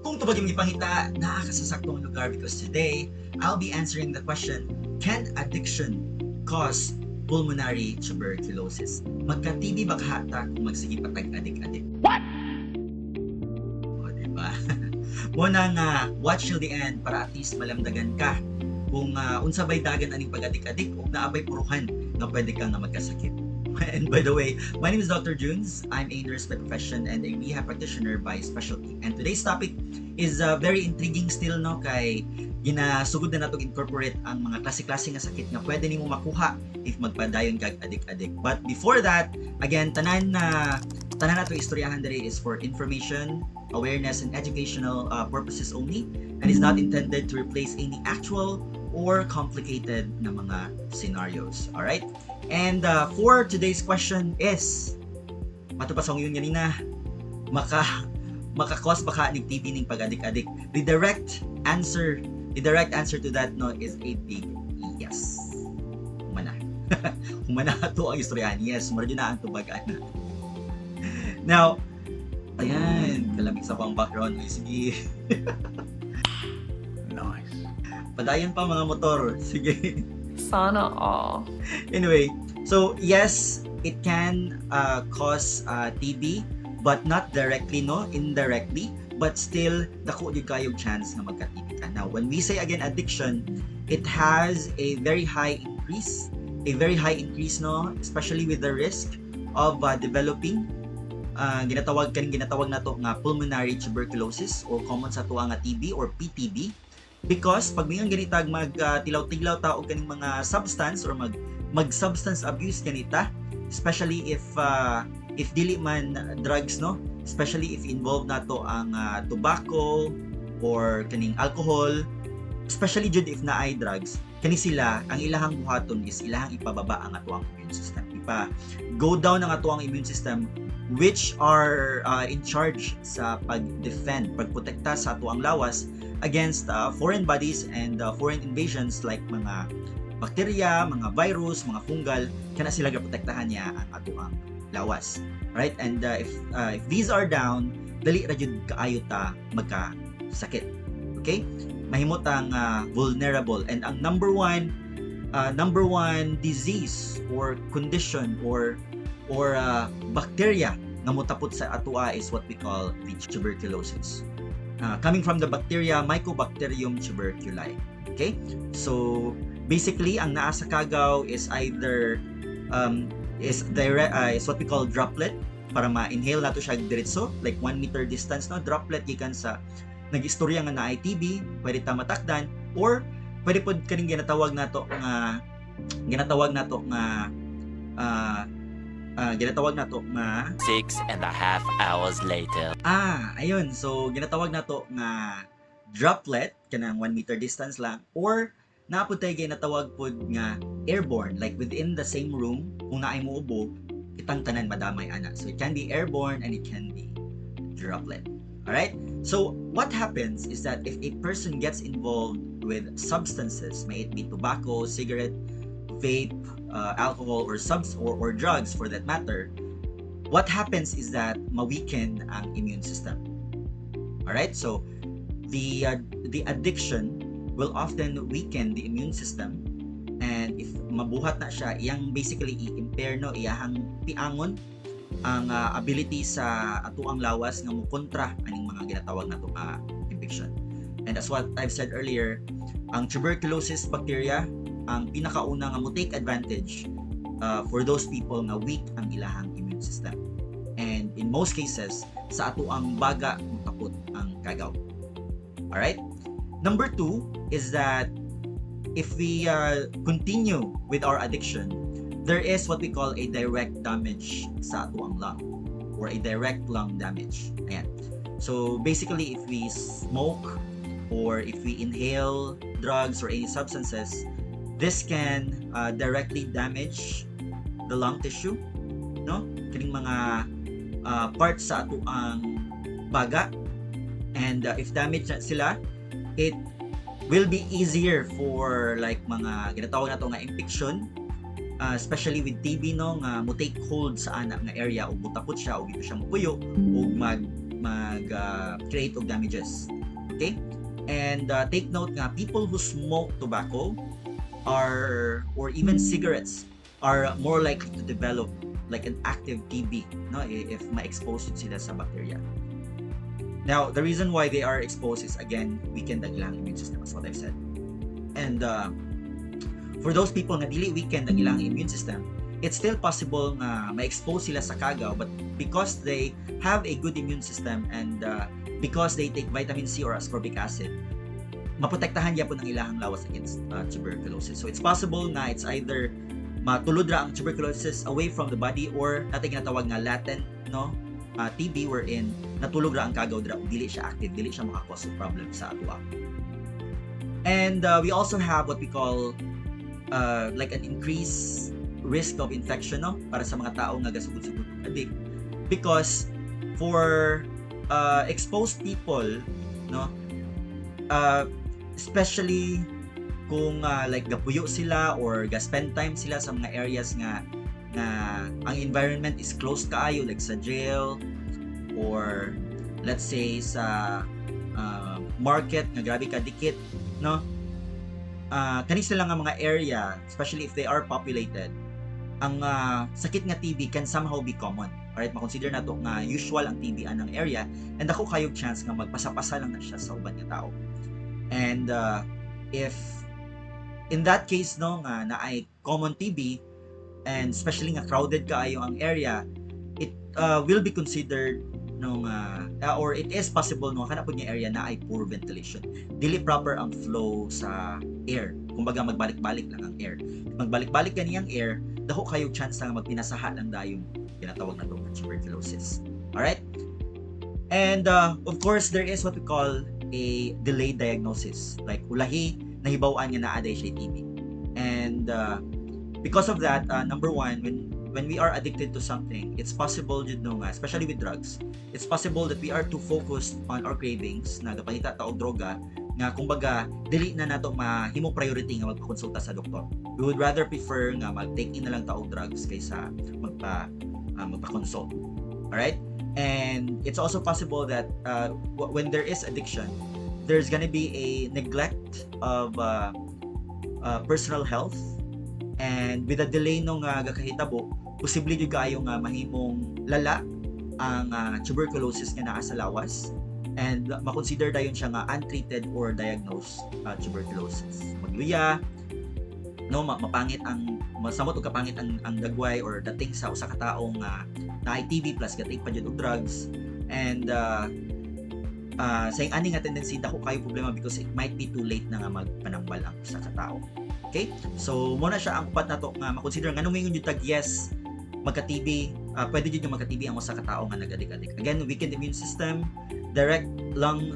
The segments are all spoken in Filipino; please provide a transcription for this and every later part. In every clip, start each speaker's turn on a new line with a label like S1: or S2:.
S1: Kung tubag yung ipangita, naa ka sa saktong lugar because today, I'll be answering the question, can addiction cause pulmonary tuberculosis? Magka-TB ba kahata kung magsige patag-adik-adik? What? O, diba? Muna nga, watch till the end para at least malamdagan ka kung unsa bay dagan aning pag-adik-adik o naabay puruhan na pwede kang na magkasakit. And by the way, my name is Dr. Junes. I'm a nurse by profession and a rehab practitioner by specialty. And today's topic is very intriguing still, no? Kay ginasugod na nato incorporate ang mga klase-klase nga sakit nga pwede nimo makuha if magpadayon kag adik-adik. But before that, again, tanan nato istoryahan diri is for information, awareness, and educational purposes only, and is not intended to replace any actual or complicated na mga scenarios. Alright? And for today's question is, matupasong yun ganina, maka-cause baka ni TB ning pag-adik-adik? The direct answer to that, no, is a big yes. Humana. Humana to ang istoryahan. Yes, maradyo na ang tubagan. Now, ayan, kalamig sa pang background. Sige.
S2: Nice.
S1: Padayan pa mga motor. Sige.
S3: Sana all.
S1: Anyway, so yes, it can cause TB, but not directly, no, indirectly, but still dako gyud kayo chance na magka-TB ka. Now, when we say again addiction, it has a very high increase, no, especially with the risk of developing ginatawag nato nga pulmonary tuberculosis or common sa tuwa nga TB or PTB. Because pag mingang ganitag tilaw-tilaw ta og kaning mga substance or mag-substance abuse ganita, especially if dili man drugs, no, especially if involved nato ang tobacco or kaning alcohol, especially jud if naay drugs, kani sila ang ilahang buhaton is ilahang ipababa ang atuang immune system, go down ang atuang immune system, which are in charge sa pag-defend, pagprotekta sa atuang lawas against foreign bodies and foreign invasions like mga bakterya, mga virus, mga fungal, kana sila gaprotektahan niya ang atuang lawas. Right? And if these are down, dali ra jud kaayo ta magkasakit. Okay? Mahimot ang vulnerable, and ang number one disease or condition or bacteria nga motapot sa atua is what we call the tuberculosis. Coming from the bacteria Mycobacterium tuberculi. Okay? So basically ang naa sa kagaw is either is what we call droplet, para ma-inhale nato siya diretso like 1 meter distance, no, droplet gikan sa nag-istorya nga naay TB, pwede ta matakdan, or pwede pod kaning ginatawag nato nga
S2: 6.5 hours later.
S1: Ayun, so ginatawag nato nga droplet kanang 1 meter distance lang, or napud tay ginatawag pod nga airborne, like within the same room kung naay muubo itang tanan madamay ana. So it can be airborne and it can be droplet. Alright? So what happens is that if a person gets involved with substances, may it be tobacco, cigarette, vape, alcohol, or drugs for that matter, what happens is that ma-weaken ang immune system. Alright? So the addiction will often weaken the immune system, and if mabuhat na siya, iyang basically i-impair, no, iyahang piangon ang ability sa atuang lawas nga mukontra aning mga ginatawag nato nga infection. And as what I've said earlier, ang tuberculosis bacteria ang pinakauna nga mo take advantage for those people nga weak ang ilahang immune system. And in most cases, sa atuang baga mutapot ang kagaw. Alright? Number 2 is that if we continue with our addiction, there is what we call a direct damage sa atuang lung, or a direct lung damage. Ayan. So basically, if we smoke or if we inhale drugs or any substances, this can directly damage the lung tissue, no? Kining mga parts sa atuang baga, and if damaged na sila, it will be easier for like mga ginatawag nato nga infection, especially with TB, no, nga mo take hold sa anak nga area o mutapot siya o dito siya mupuyo o create of damages. Okay? And take note nga, people who smoke tobacco or even cigarettes are more likely to develop like an active TB, no, if ma-expose sila sa bacteria. Now, the reason why they are exposed is again, weakened ang ilang immune system, as what I've said. And for those people nga dili weakened ang ilang immune system, it's still possible na ma-expose sila sa kagaw, but because they have a good immune system and because they take vitamin C or ascorbic acid, maprotektahan niya po ng ilahang lawas against tuberculosis. So it's possible na it's either matulod ra ang tuberculosis away from the body or natin ginatawag nga latent, no, TB, wherein natulog ra ang kagaw dira, dili siya active, dili siya makakause of problem sa atua. And we also have what we call like an increased risk of infection, no, para sa mga tao nga gasugod-sugod addict, because for exposed people, no, especially kung like gapuyo sila or ga-spend time sila sa mga areas nga ang environment is close kaayo, like sa jail or let's say sa market nga grabe ka dikit, no, kani sila nga mga area, especially if they are populated, ang sakit nga TB can somehow be common. Alright, makonsider na to nga usual ang TB anang area, and ako kayog chance nga magpasa-pasa lang na siya sa uban nga tao. And if in that case, no, nga na ay common TB, and especially nga crowded kaayo ang area, it will be considered nung or it is possible no kana pud nga area na ay poor ventilation, dili proper ang flow sa air, kumbaga magbalik-balik lang ang air, magbalik-balik kaniyang air, dako kayog chance nga magpinasaha lang dayon tinatawag na to tuberculosis. Alright, and of course there is what we call a delayed diagnosis, like ulahi nahibaw-an nga naa day siya TB. And because of that, number one, when we are addicted to something, it's possible, you know, especially with drugs, it's possible that we are too focused on our cravings na gapangita ta og droga nga kumbaga dili na nato mahimo priority nga magpakonsulta sa doktor. We would rather prefer nga mag-take in na lang ta og drugs kaysa magpa-consult. Alright? And it's also possible that when there is addiction, there's gonna be a neglect of personal health, and with a delay nung gakahitabo, posible jud kaayo nga mahimong lala ang tuberculosis nga naa sa lawas, and makonsider dayon siya nga untreated or diagnosed tuberculosis. Magluya, no, mapangit ang masamot o kapangit ang dagway or dating sa usa ka tawo nga na TB plus gatake pa jud og drugs, and sa ani nga tendency dako kayo problema because it might be too late na nga magpanambal ang usa ka tawo. Okay, so muna siya ang upat nato nga makonsider nga nung mingon jud tag yes magka-TB, pwede jud yung magka-TB ang usa ka tawo nga nag-addict. Again, weakened immune system, direct lung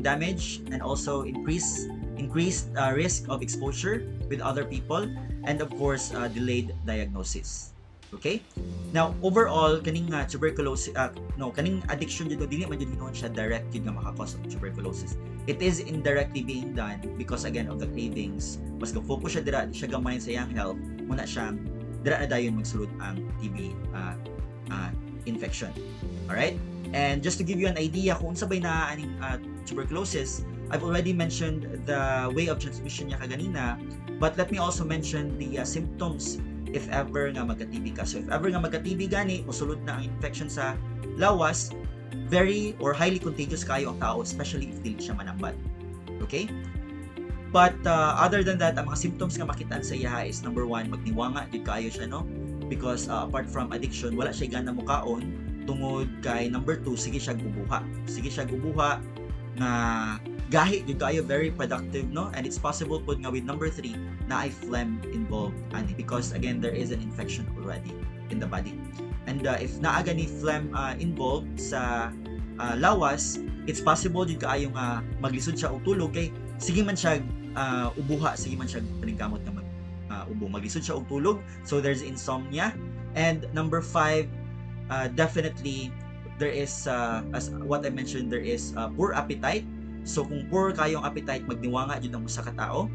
S1: damage, and also increased risk of exposure with other people, and of course delayed diagnosis. Okay, now overall kaning tuberculosis kaning addiction jud dili man jud hinuon siya direct jud nga maka-cause of tuberculosis. It is indirectly being done because again of the cravings, mas ga-focus siya dira, siya gamay sa iyang health, muna siyang dira na dayon magsulod ang TB infection. Alright, and just to give you an idea kung unsa bay naa aning tuberculosis, I've already mentioned the way of transmission niya kaganina, but let me also mention the symptoms if ever nga magka-TB ka. So if ever nga magka-TB gani, musulod na ang infection sa lawas, very or highly contagious kayo ang tao, especially if dili siya manambat. Okay? But other than that, ang mga symptoms nga makitaan sa iya is number one, magniwanga jud kayo siya, no? Because apart from addiction, wala siya gana mukaon tungod kay number two, sige siya gubuha nga gahi jud kayo, very productive, no? And it's possible pud nga with number 3 na ay phlegm involved ani, because again there is an infection already in the body. And if naa gani phlegm involved sa lawas, it's possible jud kayo nga maglisod siya og tulog kay sige man siya ubuha, sige man siya paningkamot nga ubo, maglisod siya og tulog, so there's insomnia. And number 5, definitely there is as what I mentioned, there is poor appetite. So kung poor kayong appetite, magniwanga jud ang usa ka tawo.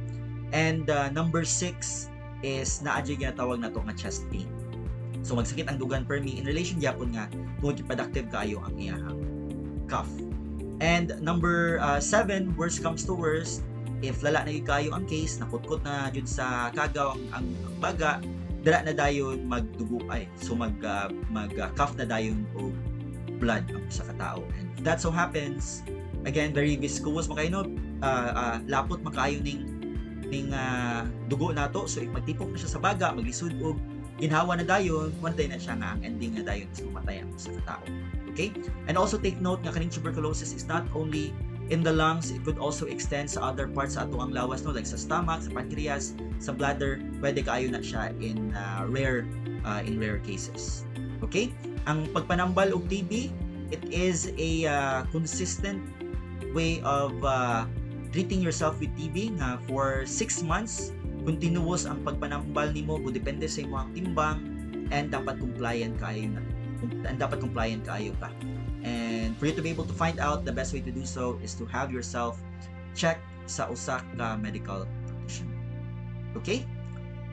S1: And number 6 is naa jud ginatawag nato nga chest pain. So magsakit ang dugan permi in relation gyapon nga tungod productive kaayo ang iyahang cough. And number 7, worst comes to worst, if lala na gyud kayo ang case, nakutkot na jud sa kagaw ang baga, dira na dayon magdugo ay. So cough na dayon og blood ang sa katao. And if that so happens, again, very viscous makayo, lapot makayo ning dugo nato. So if magtipok na siya sa baga, maglisod og ginhawa na dayon, one day na siya nga ang ending na dayon is mamatay ang sa katao. Okay? And also take note nga kaning tuberculosis is not only in the lungs, it could also extend sa other parts sa ato ang lawas, no, like sa stomach, sa pancreas, sa bladder. Pwede kaayo na siya in rare cases. Okay? Ang pagpanambal og TB, it is a consistent way of treating yourself with TB nga for 6 months. Continuous ang pagpanambal nimo, depende sa imong timbang, and dapat compliant kaayo ka. And for you to be able to find out, the best way to do so is to have yourself check sa usa ka medical practitioner. Okay?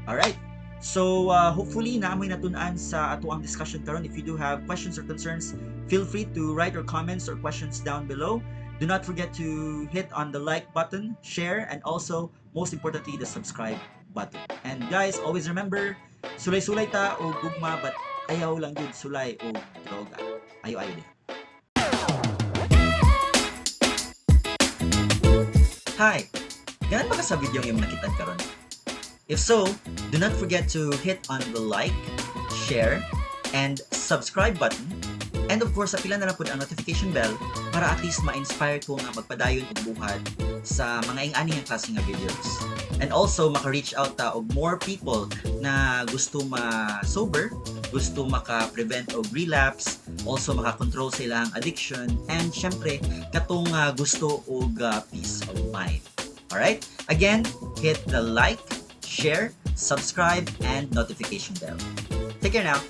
S1: Alright. So, hopefully, naamoy natun-an sa ato ang discussion karon. If you do have questions or concerns, feel free to write your comments or questions down below. Do not forget to hit on the like button, share, and also, most importantly, the subscribe button. And guys, always remember, sulay-sulay ta o gugma, but ayaw lang yun sulay o droga. Ayaw din. Hi! Ganun ba ka sa video yung nakita karon? If so, do not forget to hit on the like, share, and subscribe button. And of course, apila na lang po ang notification bell para at least ma-inspire ko nga magpadayon og buhat sa mga ing-anihang klase nga videos. And also, maka-reach out ta og more people na gusto ma-sober, gusto maka-prevent og relapse, also maka-control sa ilang addiction, and syempre, katong gusto og peace of mind. Alright? Again, hit the like, share, subscribe, and notification bell. Take care now.